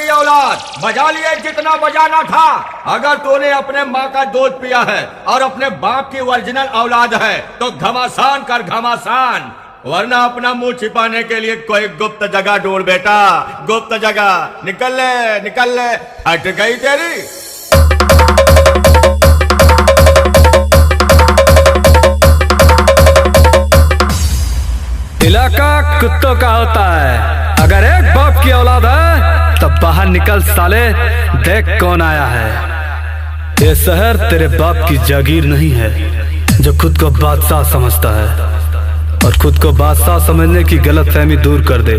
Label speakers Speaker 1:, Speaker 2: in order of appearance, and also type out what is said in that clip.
Speaker 1: की औलाद, बजा लिए जितना बजाना था। अगर तूने अपने माँ का दूध पिया है और अपने बाप की ओरिजिनल औलाद है तो घमासान कर घमासान, वरना अपना मुंह छिपाने के लिए कोई गुप्त जगह ढूंढ बेटा, गुप्त जगह। निकल ले, हट गई तेरी।
Speaker 2: इलाका कुत्तों का होता है, अगर एक बाप की औलाद है तब बाहर निकल साले, देख कौन आया है। ये शहर तेरे बाप की जागीर नहीं है जो खुद को बादशाह समझता है, और खुद को बादशाह समझने की गलतफहमी दूर कर दे।